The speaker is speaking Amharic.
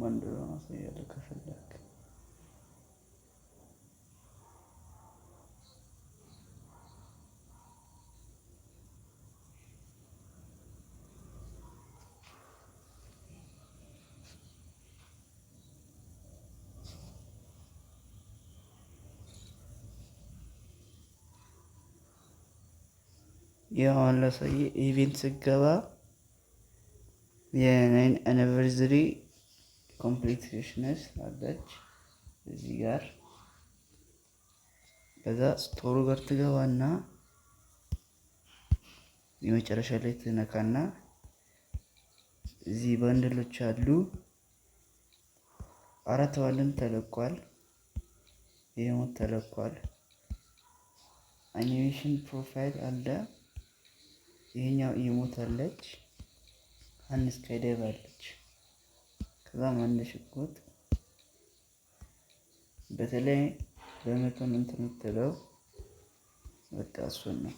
ባንዲራ ማሳያለሁ ከፈለክ። አሁን ላሳይህ ኢቬንት ስገባ የናይን አኒቨርሰሪ ኮምፕሊትነስ አለች እዚህ ጋር። ከዛ ስቶሩ ጋር ትገባና የመጨረሻ ላይ ትነካና እዚህ ባንድሎች አሉ። 4 ባንድል ተለቋል። ይሄው ተለቋል። አኒሜሽን ፕሮፋይል አለ። ይሄኛው ኢሞት አለች። አንስ ከደብ አለች። ከዛ ማንሽቁት በተለይ በመቶ እንትን የምትለው በቃ እሱን ነው።